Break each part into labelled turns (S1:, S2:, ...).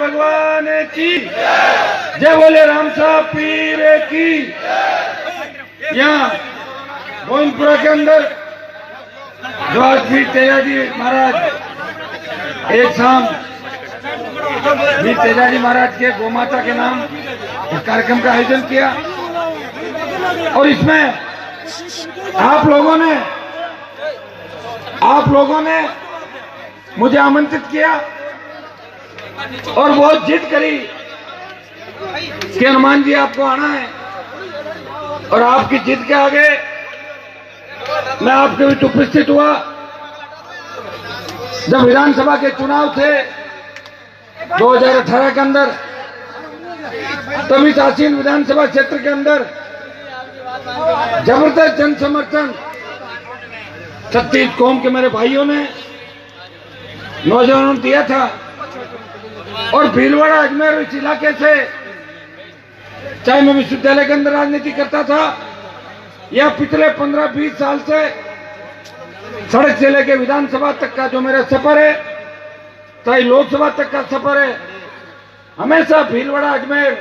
S1: भगवान की जय, बोले राम साहब पीर की। यहाँ गोविंदपुरा के अंदर जो आज भी तेजाजी महाराज एक शाम भी तेजाजी महाराज के गोमाता के नाम इस कार्यक्रम का आयोजन किया और इसमें आप लोगों ने मुझे आमंत्रित किया और बहुत जिद करी कि हनुमान जी आपको आना है। और आपकी जिद के आगे मैं आपके बीच उपस्थित हुआ। जब विधानसभा के चुनाव थे 2018 के अंदर, तभी आसीन विधानसभा क्षेत्र के अंदर जबरदस्त जन समर्थन छत्तीस कौम के मेरे भाइयों ने, नौजवानों ने दिया था। और भीलवाड़ा अजमेर इस इलाके से, चाहे मैं विश्वविद्यालय के अंदर राजनीति करता था या पिछले 15-20 साल से सड़क से लेकर विधानसभा तक का जो मेरा सफर है, चाहे लोकसभा तक का सफर है, हमेशा भीलवाड़ा अजमेर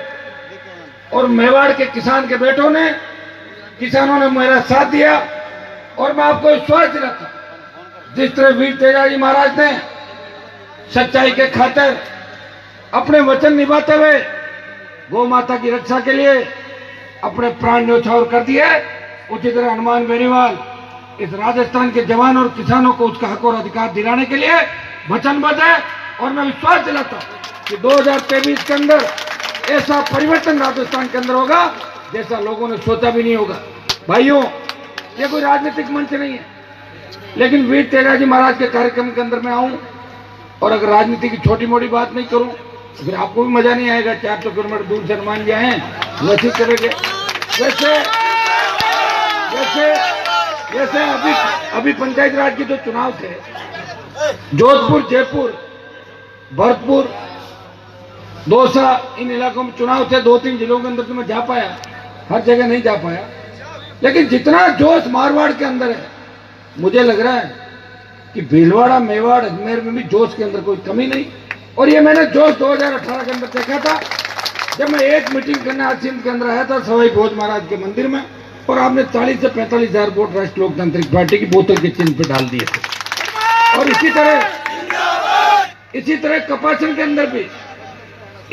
S1: और मेवाड़ के किसान के किसानों ने मेरा साथ दिया। और मैं आपको विश्वास दिलाता हूं, जिस तरह वीर तेजाजी महाराज ने सच्चाई के खातिर अपने वचन निभाते हुए गौ माता की रक्षा के लिए अपने प्राण न्यौछावर कर दिए, उसी तरह हनुमान बेनीवाल इस राजस्थान के जवान और किसानों को उसका हक और अधिकार दिलाने के लिए वचनबद्ध है। और मैं विश्वास दिलाता हूं कि 2023 के अंदर ऐसा परिवर्तन राजस्थान के अंदर होगा जैसा लोगों ने सोचा भी नहीं होगा। भाइयों, ये कोई राजनीतिक मंच नहीं है, लेकिन वीर तेजाजी महाराज के कार्यक्रम के अंदर मैं आऊं और अगर राजनीति की छोटी मोटी बात नहीं करूं तो फिर आपको भी मजा नहीं आएगा। 400 किलोमीटर दूर से हनुमान जी आए हैं, वैसे करेंगे। जैसे अभी पंचायत राज के जो चुनाव थे, जोधपुर, जयपुर, भरतपुर, दौसा, इन इलाकों में चुनाव थे। 2-3 जिलों के अंदर तो मैं जा पाया, हर जगह नहीं जा पाया, लेकिन जितना जोश मारवाड़ के अंदर है, मुझे लग रहा है कि भीलवाड़ा, मेवाड़, अजमेर में भी जोश के अंदर कोई कमी नहीं। और ये मैंने जोश 2018 के अंदर देखा था जब मैं एक मीटिंग करने आज सिंध के अंदर आया था सवाई भोज महाराज के मंदिर में, और आपने 40 से 45 हजार वोट राष्ट्रीय लोकतांत्रिक पार्टी की बोतल के चिन्ह पे डाल दिए थे। और इसी तरह कपासन के अंदर भी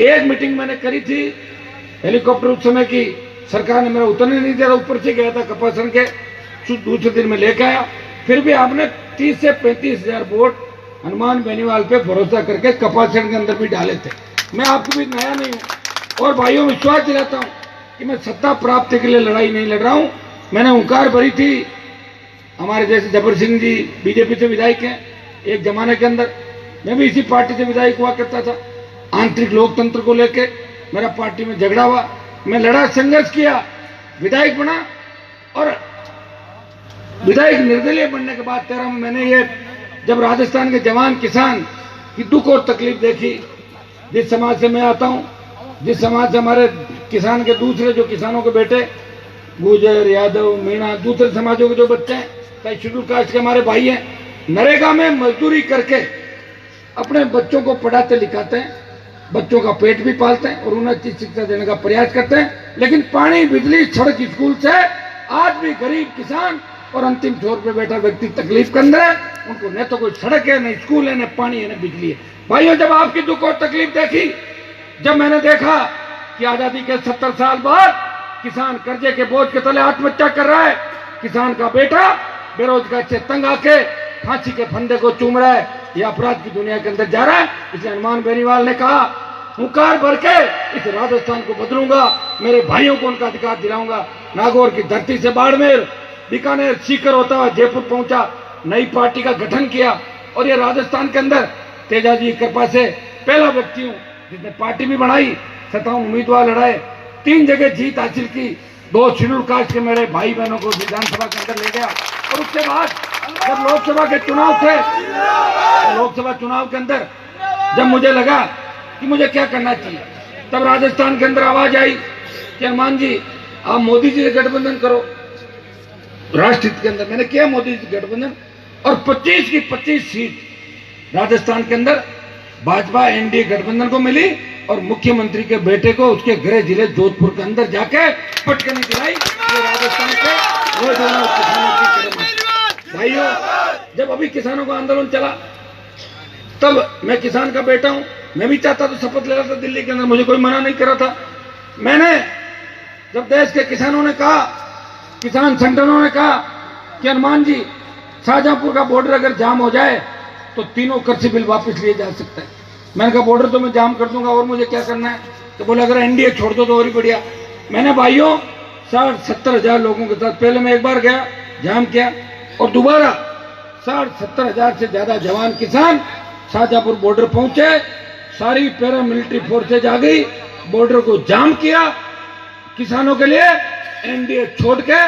S1: एक मीटिंग मैंने करी थी। हेलीकॉप्टर उस समय की सरकार ने मेरा उतरने नहीं दिया था, ऊपर से गया था कपासन के, दूसरे दिन में लेकर आया। फिर भी आपने 30 से 35 हजार वोट हनुमान बेनीवाल पे भरोसा करके कपासन के अंदर भी डाले थे। मैं आपको भी नया नहीं हूं और भाइयों विश्वास दिलाता हूं कि मैं सत्ता प्राप्ति के लिए लड़ाई नहीं लड़ रहा हूं। मैंने हुंकार भरी थी, हमारे जैसे जबर सिंह जी बीजेपी से विधायक हैं, एक जमाने के अंदर मैं भी इसी पार्टी से विधायक हुआ करता था। आंतरिक लोकतंत्र को लेकर मेरा पार्टी में झगड़ा हुआ, मैं लड़ा, संघर्ष किया, विधायक बना। और विधायक निर्दलीय बनने के बाद 13 में मैंने ये जब राजस्थान के जवान किसान की दुख और तकलीफ देखी, जिस समाज से मैं आता हूं, जिस समाज से हमारे किसान के दूसरे जो किसानों के बेटे गुजर, यादव, मीणा, दूसरे समाजों के जो बच्चे हैं, चाहे शेड्यूल कास्ट के हमारे भाई हैं, नरेगा में मजदूरी करके अपने बच्चों को पढ़ाते लिखाते हैं, बच्चों का पेट भी पालते हैं और उन्हें अच्छी शिक्षा देने का प्रयास करते हैं। लेकिन पानी, बिजली, सड़क, स्कूल से आज भी गरीब किसान और अंतिम छोर पे बैठा व्यक्ति तकलीफ के अंदर है। उनको न तो कोई सड़क है, न स्कूल है, न पानी है, न बिजली है। भाइयों, जब आपकी दुख और तकलीफ देखी, जब मैंने देखा कि आजादी के 70 साल बाद किसान कर्जे के बोझ के तले आत्महत्या कर रहा है, किसान का बेटा बेरोजगार से तंग आके फांसी के फंदे को चूम रहा है, यह अपराध की दुनिया के अंदर जा रहा है। इसलिए हनुमान बेनीवाल ने कहा, हुंकार भर के इस राजस्थान को बदलूंगा, मेरे भाइयों को उनका अधिकार दिलाऊंगा। नागौर की धरती से बाड़मेर, बीकानेर, सीकर होता हुआ जयपुर पहुंचा, नई पार्टी का गठन किया। और ये राजस्थान के अंदर तेजाजी की कृपा से पहला व्यक्ति हूं जिसने पार्टी भी बनाई, 57 उम्मीदवार लड़ाए, 3 जगह जीत हासिल की, 2 शेड्यूल कास्ट के मेरे भाई बहनों को विधानसभा के अंदर ले गया। और उसके बाद जब लोकसभा के चुनाव थे, लोकसभा चुनाव के अंदर जब मुझे लगा कि मुझे क्या करना चाहिए, तब राजस्थान के अंदर आवाज आई कि हनुमान जी आप मोदी जी से गठबंधन करो। राष्ट्रहित के अंदर मैंने किया मोदी जी गठबंधन और 25 की 25 सीट राजस्थान के अंदर भाजपा एनडीए गठबंधन को मिली और मुख्यमंत्री के बेटे को उसके गृह जिले जोधपुर के अंदर जाके पटकनी दिलाई। ये राजस्थान के रोजाना किसानों की कदम। भाइयों, जब अभी किसानों का आंदोलन चला तब मैं किसान का बेटा हूं, मैं भी चाहता तो शपथ ले रहा था दिल्ली के अंदर, मुझे कोई मना नहीं कर रहा था। मैंने जब देश के किसानों ने कहा, किसान संगठनों ने कहा कि हनुमान जी शाहजहांपुर का बॉर्डर अगर जाम हो जाए तो तीनों कृषि बिल वापस लिए जा सकते हैं। मैंने कहा बॉर्डर तो मैं जाम कर दूंगा और मुझे क्या करना है? तो बोले अगर एनडीए छोड़ दो तो और ही बढ़िया। मैंने भाइयों 60-70 लोगों के साथ पहले मैं एक बार गया, जाम किया और दोबारा 60-70 से ज्यादा जवान किसान शाहजहांपुर बॉर्डर पहुंचे। सारी पैरामिलिट्री फोर्सेज आ गई, बॉर्डर को जाम किया किसानों के लिए। एनडीए छोड़ के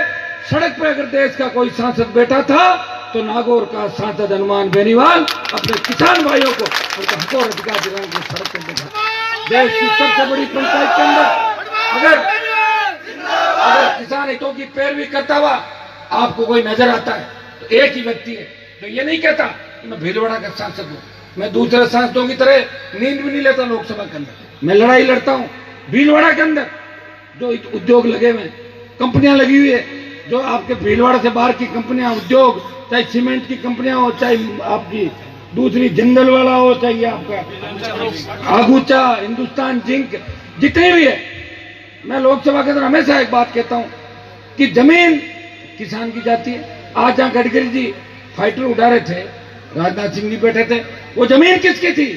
S1: सड़क पे अगर देश का कोई सांसद बैठा था तो नागौर का सांसद हनुमान बेनीवाल अपने किसान भाइयों को हक और अधिकार दिलाने के सड़क पर बैठा। देश की सबसे बड़ी पंचायत के अंदर अगर किसान हितों की पैरवी करता हुआ आपको कोई नजर आता है तो एक ही व्यक्ति है, तो ये नहीं कहता कि मैं भीलवाड़ा का सांसद हूं। मैं दूसरे सांसदों की तरह नींद भी नहीं लेता लोकसभा के अंदर। मैं लड़ाई लड़ता हूं भीलवाड़ा के अंदर जो उद्योग लगे हुए, कंपनियां लगी हुई है, जो आपके भीलवाड़ा से बाहर की कंपनियां, उद्योग, चाहे सीमेंट की कंपनियां हो, चाहे आपकी दूसरी जिंदल वाला हो, चाहे आपका आगूचा, हिंदुस्तान जिंक, जितनी भी है। मैं लोकसभा के अंदर हमेशा एक बात कहता हूं कि जमीन किसान की जाती है। आज जहां गडकरी जी फाइटर उड़ा रहे थे, राजनाथ सिंह जी बैठे थे, वो जमीन किसकी थी?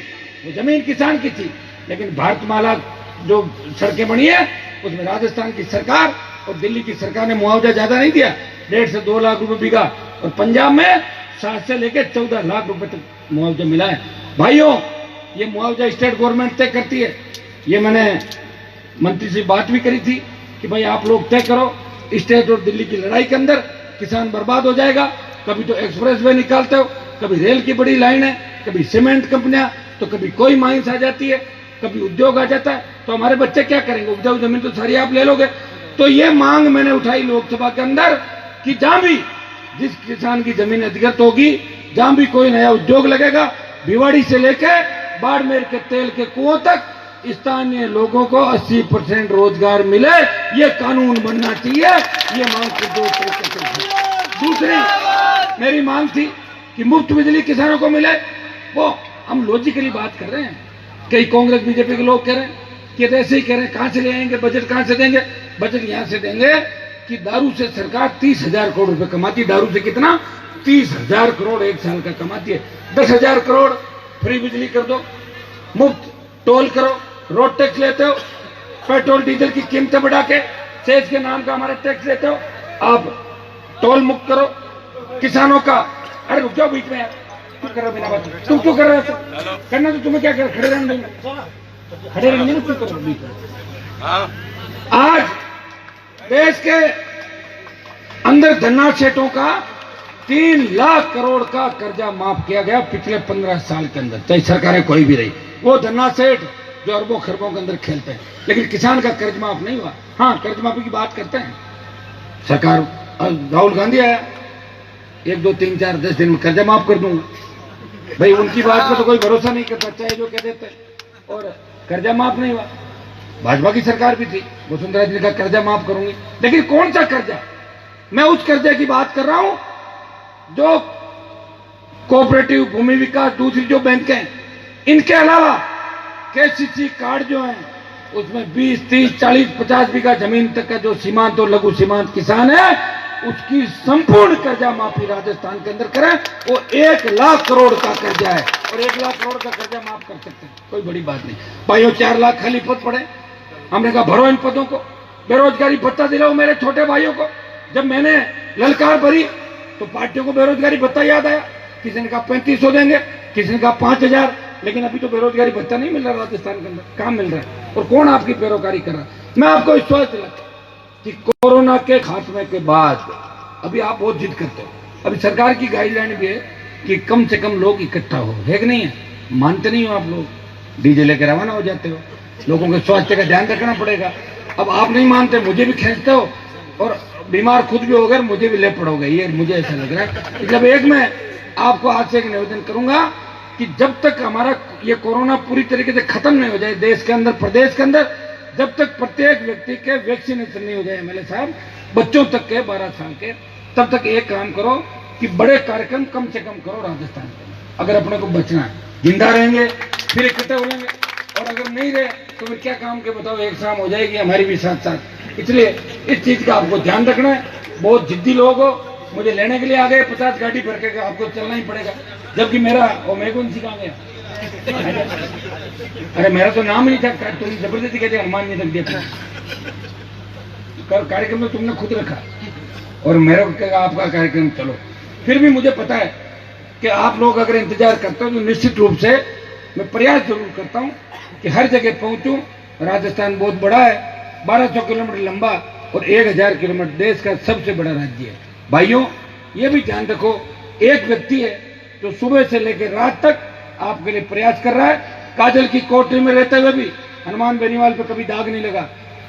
S1: वो जमीन किसान की थी। लेकिन भारतमाला जो सड़कें बनी है उसमें राजस्थान की सरकार और दिल्ली की सरकार ने मुआवजा ज्यादा नहीं दिया, 1.5 से 2 लाख रुपए बिका, और पंजाब में 7 से लेकर 14 लाख रुपए तक मुआवजा मिला है। भाइयों, ये मुआवजा स्टेट गवर्नमेंट तय करती है। ये मैंने मंत्री से बात भी करी थी कि भाई आप लोग तय करो। स्टेट और दिल्ली की लड़ाई के अंदर किसान बर्बाद हो जाएगा। कभी तो एक्सप्रेस वे निकालते हो, कभी रेल की बड़ी लाइन है, कभी सीमेंट कंपनियां, तो कभी कोई माइंस आ जाती है, कभी उद्योग आ जाता है, तो हमारे बच्चे क्या करेंगे? उपजाऊ जमीन तो सारी आप ले लोगे। तो ये मांग मैंने उठाई लोकसभा के अंदर कि जहां भी जिस किसान की जमीन अधिकृत होगी, जहां भी कोई नया उद्योग लगेगा, भिवाड़ी से लेकर बाड़मेर के तेल के कुओं तक स्थानीय लोगों को 80% रोजगार मिले, ये कानून बनना चाहिए। ये मांग की 2 तरीके से। दूसरी मेरी मांग थी कि मुफ्त बिजली किसानों को मिले। वो हम लॉजिकली बात कर रहे हैं, कई कांग्रेस बीजेपी के लोग कह रहे हैं कि ऐसे ही कह रहे हैं, कहां से ले आएंगे, बजट कहां से देंगे? बजट यहां से देंगे कि दारू से सरकार 30,000 करोड़ रुपए कमाती है। दारू से कितना? 30,000 करोड़ एक साल का कमाती है। 10,000 करोड़ फ्री बिजली कर दो, मुफ्त टोल करो, रोड टैक्स लेते हो, पेट्रोल डीजल की कीमतें बढ़ा के सेज के नाम का हमारा टैक्स लेते हो, आप टोल मुक्त करो किसानों का। अरे रुक जाओ बीच में यार, क्यों कर रहे हो बिना बात? तुम क्यों कर रहे हो? करना तो तुम्हें क्या कर, खड़े रहने देंगे, खड़े रहेंगे ना, क्यों कर रहे हो बीच में? आज देश के अंदर धन्ना सेठों का 3 लाख करोड़ का कर्जा माफ किया गया पिछले 15 साल के अंदर, चाहे सरकारें कोई भी रही। वो धन्ना सेठ जो अरबों खरबों के अंदर खेलते हैं, लेकिन किसान का कर्ज माफ नहीं हुआ। हाँ, कर्ज माफी की बात करते हैं सरकार, राहुल गांधी आया, 1, 2, 3, 4, 10 दिन में कर्जा माफ कर दूंगा। भाई उनकी बात में तो कोई भरोसा नहीं करता, चाहे जो कह देते, और कर्जा माफ नहीं हुआ। भाजपा की सरकार भी थी, वसुंधरा जी ने कहा कर्जा माफ करूंगी, लेकिन कौन सा कर्जा? मैं उस कर्जे की बात कर रहा हूं जो कोऑपरेटिव, भूमि विकास, दूसरी जो बैंक हैं, इनके अलावा केसीसी कार्ड जो है उसमें 20, 30, 40, 50 बीघा जमीन तक का जो सीमांत और लघु सीमांत किसान है, उसकी संपूर्ण कर्जा माफी राजस्थान के अंदर करें। वो 1 लाख करोड़ का कर्जा है और 1 लाख करोड़ का कर्जा माफ कर सकते हैं, कोई बड़ी बात नहीं। भाइयों, 4 लाख खाली पद पड़े, हमने कहा भरो इन पदों को, बेरोजगारी भत्ता दिलाओ मेरे छोटे भाइयों को। जब मैंने ललकार भरी तो पार्टियों को बेरोजगारी भत्ता याद आया, किसी ने कहा 3500 देंगे, किसी ने कहा 5000, लेकिन अभी तो बेरोजगारी भत्ता नहीं मिल रहा राजस्थान के अंदर। कहां मिल रहा है और कौन आपकी पैरोकारी कर रहा है? मैं आपको विश्वास दिलाता कि कोरोना के खात्मे के बाद अभी आप बहुत जिद करते हो, अभी सरकार की गाइडलाइन भी है कि कम से कम लोग इकट्ठा हो, है कि नहीं है? मानते नहीं हो आप लोग, डीजे लेकर रवाना हो जाते हो, लोगों के स्वास्थ्य का ध्यान रखना पड़ेगा। अब आप नहीं मानते, मुझे भी खींचते हो, और बीमार खुद भी होकर मुझे भी ले पड़ोगे, ये मुझे ऐसा लग रहा है। जब एक मैं आपको आज से एक निवेदन करूंगा कि जब तक हमारा ये कोरोना पूरी तरीके से खत्म नहीं हो जाए देश के अंदर, प्रदेश के अंदर, जब तक प्रत्येक व्यक्ति के वैक्सीनेशन नहीं हो जाए एमएलए साहब, बच्चों तक के 12 साल के, तब तक एक काम करो कि बड़े कार्यक्रम कम से कम करो राजस्थान के। अगर अपने को बचना है, जिंदा रहेंगे फिर इकट्ठे हो लेंगे, और अगर नहीं रहे तो फिर क्या काम के बताओ, एक शाम हो जाएगी हमारी भी साथ साथ। इसलिए इस चीज का आपको ध्यान रखना है। बहुत जिद्दी लोग हो, मुझे लेने के लिए आ गए 50 गाड़ी भर के, आपको चलना ही पड़ेगा, जबकि मेरा और मैं कौन सी कहा गया, अरे मेरा तो नाम ही नहीं था, तुम जबरदस्ती कहते हनुमान जी तक दिया, कार्यक्रम में तुमने खुद रखा और मेरा कहा आपका कार्यक्रम चलो। फिर भी मुझे पता है कि आप लोग अगर इंतजार करते हो तो निश्चित रूप से मैं प्रयास जरूर करता हूं कि हर जगह पहुंचूं। राजस्थान बहुत बड़ा है, 1200 किलोमीटर लंबा और 1000 किलोमीटर, देश का सबसे बड़ा राज्य है। भाइयों ये भी ध्यान रखो, एक व्यक्ति है जो सुबह से लेकर रात तक आपके लिए प्रयास कर रहा है। काजल की कोठरी में रहते हुए भी हनुमान बेनीवाल पे कभी दाग नहीं लगा,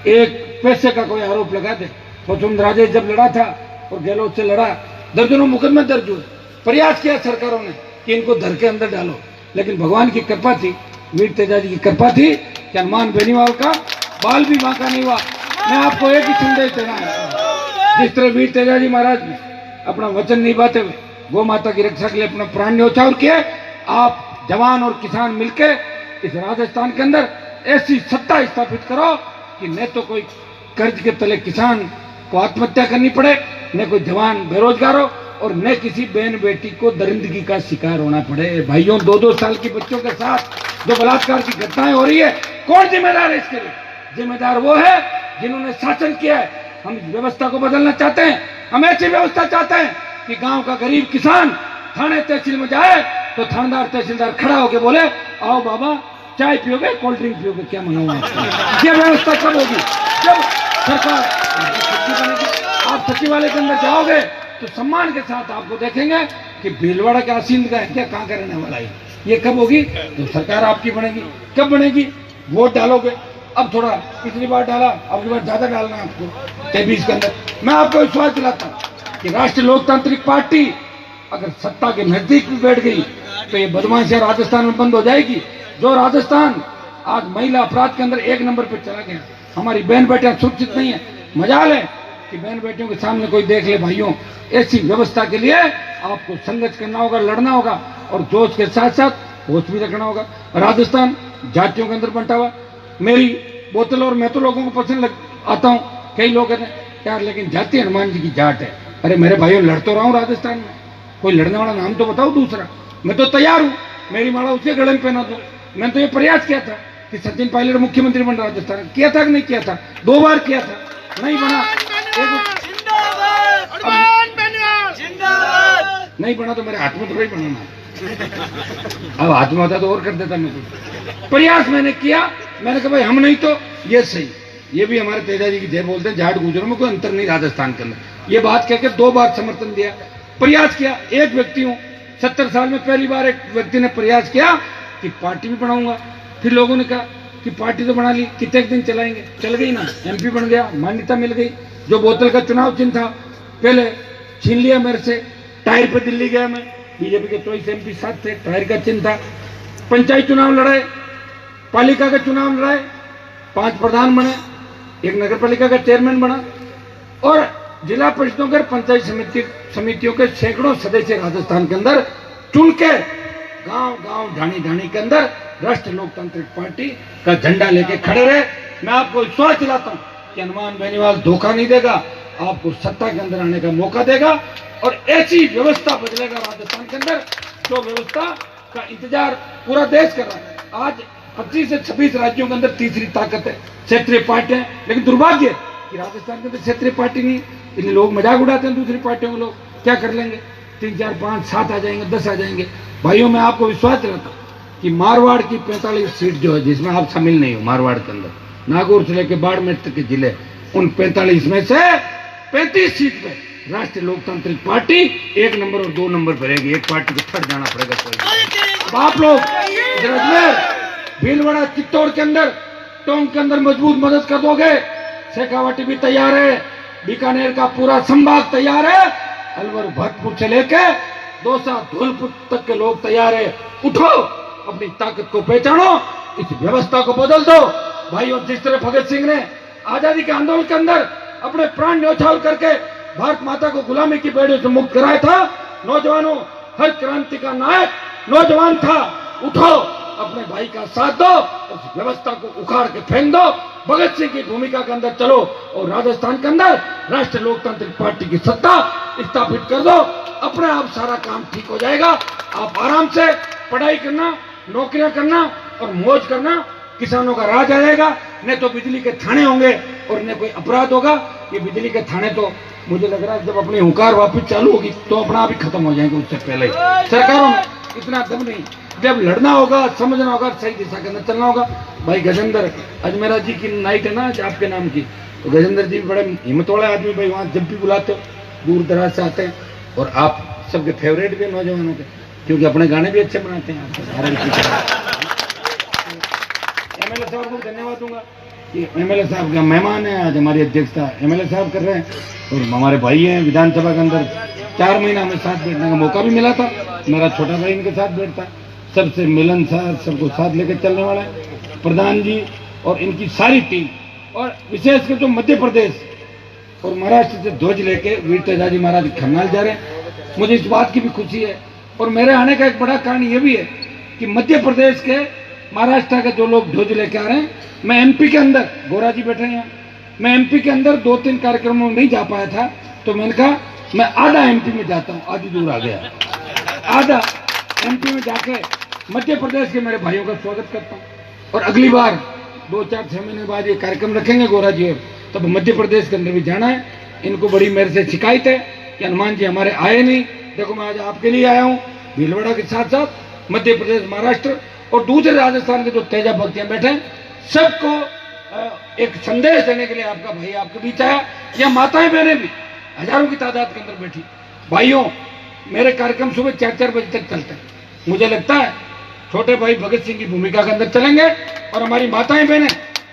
S1: एक पैसे का कोई आरोप लगा दे। वसुंधरा राजे जब लड़ा था और गहलोत से लड़ा, दर्जनों मुकदमे दर्ज हुए, प्रयास किया सरकारों ने कि इनको घर के अंदर डालो, लेकिन भगवान की कृपा थी, वीर तेजाजी की कृपा थी कि हनुमान बेनीवाल का बाल भी बांका नहीं हुआ। मैं आपको एक ही संदेश देना है, जिस तरह वीर तेजाजी महाराज ने अपना वचन निभाते हुए गौ माता की रक्षा के लिए अपना प्राण न्यौछावर किए, आप जवान और किसान मिलकर इस राजस्थान के अंदर ऐसी सत्ता स्थापित करो कि न तो कोई कर्ज के तले किसान को आत्महत्या करनी पड़े, न कोई जवान बेरोजगार हो, और न किसी बहन बेटी को दरिंदगी का शिकार होना पड़े। भाइयों 2-2 साल की बच्चों के साथ जो बलात्कार की घटनाएं हो रही है, कौन जिम्मेदार है इसके लिए? जिम्मेदार वो है जिन्होंने शासन किया है। हम इस व्यवस्था को बदलना चाहते हैं। हम ऐसी व्यवस्था चाहते हैं कि गांव का गरीब किसान थाने तहसील में जाए तो थानेदार तहसीलदार खड़ा होकर बोले, आओ बाबा चाय पियोगे, कोल्ड ड्रिंक पियोगे, क्या मंगाऊं आपको? ये व्यवस्था कब होगी? जब सरकार बनेगी। आप सचिवालय के अंदर जाओगे तो सम्मान के साथ आपको देखेंगे कि भीलवाड़ा के आसिंद का है क्या, कहाँ का रहने वाला है। ये कब होगी? तो सरकार आपकी बनेगी। कब बनेगी? वोट डालोगे। अब थोड़ा पिछली बार डाला, अब की बार ज्यादा डालना है आपको 23 के अंदर। मैं आपको विश्वास दिलाता हूँ कि राष्ट्रीय लोकतांत्रिक पार्टी अगर सत्ता के नजदीक भी बैठ गई तो ये बदमाशियां राजस्थान में बंद हो जाएगी। जो राजस्थान आज महिला अपराध के अंदर 1 नंबर पर चला गया, हमारी बहन बेटियां सुरक्षित नहीं है। मजाल है कि बहन बेटियों के सामने कोई देख ले। भाइयों ऐसी व्यवस्था के लिए आपको संघर्ष करना होगा, लड़ना होगा, और जोश के साथ साथ होश भी रखना होगा। राजस्थान जातियों के अंदर बंटा हुआ, मेरी बोतल और मैं तो लोगों को पसंद आता हूँ, कई लोग कहते हैं यार लेकिन जाति हनुमान जी की जाट है। अरे मेरे भाइयों लड़ तो रहा हूँ राजस्थान में, कोई लड़ने वाला नाम तो बताओ दूसरा। मैं तो तैयार हूँ, मेरी माला उसे गले में पहना दो। मैंने तो ये प्रयास किया था कि सचिन पायलट मुख्यमंत्री बन राजस्थान, किया था कि नहीं किया था? 2 बार किया था, नहीं बना। नहीं बना तो मेरे हाथ में थोड़ा ही बनाना, अब हाथ में होता तो और कर देता मैं कुछ। प्रयास मैंने किया, मैंने कहा भाई हम नहीं तो ये सही। ये भी हमारे तेजाजी की जय बोलते हैं, जाट गुजरों में कोई अंतर नहीं राजस्थान के अंदर। ये बात कहकर 2 बार समर्थन दिया, प्रयास किया। एक व्यक्ति हूं, 70 साल में पहली बार एक व्यक्ति ने प्रयास किया कि पार्टी भी बनाऊंगा। फिर लोगों ने कहा कि पार्टी तो बना ली, कितने दिन चलाएंगे? चल गई ना, एमपी बन गया, मान्यता मिल गई। जो बोतल का चुनाव चिन्ह था पहले छीन लिया मेरे से। टायर पे दिल्ली गया मैं, बीजेपी के 24 एमपी साथ थे, टायर का चिन्ह था। पंचायत चुनाव लड़ाए, पालिका का चुनाव लड़ाए, 5 प्रधान बने, एक नगर पालिका का चेयरमैन बना, और जिला परिषदों के पंचायत समितियों के सैकड़ों सदस्य राजस्थान के अंदर चुन के गांव गांव ढाणी ढाणी के अंदर राष्ट्रीय लोकतांत्रिक पार्टी का झंडा लेके खड़े रहे। मैं आपको विश्वास दिलाता हूं कि हनुमान बेनीवाल धोखा नहीं देगा, आपको सत्ता के अंदर आने का मौका देगा, और ऐसी व्यवस्था बदलेगा राजस्थान के अंदर जो व्यवस्था का इंतजार पूरा देश कर रहा है। आज 25 से 26 राज्यों के अंदर तीसरी ताकत है क्षेत्रीय पार्टियां, लेकिन दुर्भाग्य कि राजस्थान के अंदर क्षेत्रीय पार्टी नहीं। इसलिए लोग मजाक उड़ाते हैं दूसरी पार्टियों के, लोग क्या कर लेंगे, 3, 4, 5, 7 आ जाएंगे, 10 आ जाएंगे। भाइयों मैं आपको विश्वास दिलाता हूं कि मारवाड़ की 45 सीट जो है, जिसमें आप शामिल नहीं हो, मारवाड़ के अंदर नागौर से लेकर बाड़मेर तक के जिले, उन 45 में से 35 सीट पे राष्ट्रीय लोकतांत्रिक पार्टी 1 नंबर और 2 नंबर भरेगी। एक पार्टी को थट जाना पड़ेगा कोई। अब आप लोग अजमेर, भीलवाड़ा, चित्तौड़ के अंदर, टोंक के अंदर मजबूत मदद कर दोगे। शेखावाटी भी तैयार है, बीकानेर का पूरा संभाग तैयार है, अलवर भरतपुर से लेकर दौसा धौलपुर तक के लोग तैयार है। उठो अपनी ताकत को पहचानो, इस व्यवस्था को बदल दो भाइयों। जिस तरह भगत सिंह ने आजादी के आंदोलन के अंदर अपने प्राण न्यौछावर करके भारत माता को गुलामी की बेड़ियों से मुक्त कराया था, नौजवानों, हर क्रांति का नायक नौजवान था। उठो, अपने भाई का साथ दो, उस व्यवस्था को उखाड़ के फेंक दो, भगत सिंह की भूमिका के अंदर चलो और राजस्थान के अंदर राष्ट्रीय लोकतांत्रिक पार्टी की सत्ता स्थापित कर दो। अपने आप सारा काम ठीक हो जाएगा। आप आराम से पढ़ाई करना, नौकरियां करना और मौज करना, किसानों का राज आ जाएगा। न तो बिजली के थाने होंगे और न कोई अपराध होगा। ये बिजली के थाने तो मुझे लग रहा है जब अपनी हुंकार वापस चालू होगी तो अपना आप ही खत्म हो जाएंगे। उससे पहले सरकारों में इतना दम नहीं। जब लड़ना होगा, समझना होगा, सही दिशा के अंदर चलना होगा। भाई गजेंद्र अजमेरा जी की नाइट है ना आज आपके नाम की, तो गजेंद्र जी बड़े हिम्मत वाले आदमी भाई, वहाँ जब भी बुलाते हो दूर दराज से आते हैं और आप सबके फेवरेट भी हैं नौजवानों के, क्योंकि अपने गाने भी अच्छे बनाते हैं। एमएलए साहब को धन्यवाद दूंगा कि एमएलए साहब का मेहमान है, आज हमारी अध्यक्षता एमएलए साहब कर रहे हैं और हमारे भाई हैं। विधानसभा के अंदर 4 महीना हमें साथ बैठने का मौका भी मिला था। मेरा छोटा भाई इनके साथ बैठता है, सबसे मिलनसार, सबको साथ लेकर चलने वाला है प्रधान जी और इनकी सारी टीम। और विशेषकर जो मध्य प्रदेश और महाराष्ट्र से ध्वज लेके वीर तेजाजी महाराज खन्नाल जा रहे हैं, मुझे इस बात की भी खुशी है। और मेरे आने का एक बड़ा कारण ये भी है कि मध्य प्रदेश के, महाराष्ट्र के जो लोग ध्वज लेके आ रहे हैं, मैं एमपी के अंदर, गोरा जी बैठे हैं, मैं एमपी के अंदर 2-3 कार्यक्रमों में नहीं जा पाया था, तो मैंने कहा मैं आधा एमपी में जाता हूँ, आधी दूर आ गया, आधा एमपी में जाके मध्य प्रदेश के मेरे भाइयों का स्वागत करता हूँ। और अगली बार 2-4-6 महीने बाद ये कार्यक्रम रखेंगे गोरा जी, तब मध्य प्रदेश के अंदर भी जाना है। इनको बड़ी मेरे से शिकायत है कि हनुमान जी हमारे आए नहीं। देखो मैं आज आपके लिए आया हूँ, भीलवाड़ा के साथ साथ मध्य प्रदेश, महाराष्ट्र और दूसरे राजस्थान के जो तेजा भक्तियां बैठे हैं, सबको एक संदेश देने के लिए आपका भाई आपके बीच आया। या माताएं बहनें भी हजारों की तादाद के अंदर बैठी। भाइयों, मेरे कार्यक्रम सुबह 4-4 बजे तक चलते हैं। मुझे लगता है छोटे भाई भगत सिंह की भूमिका के अंदर चलेंगे और हमारी माताएं बहनें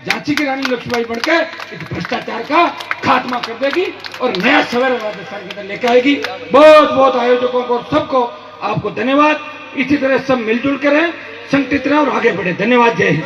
S1: झांसी की रानी लक्ष्मीबाई बनकर इस भ्रष्टाचार का खात्मा कर देगी और नया सवेरा राजस्थान के अंदर लेकर आएगी। बहुत बहुत आयोजकों को, सबको आपको धन्यवाद। इसी तरह सब मिलजुल कर रहें, संगठित रहें और आगे बढ़े। धन्यवाद। जय हिंद।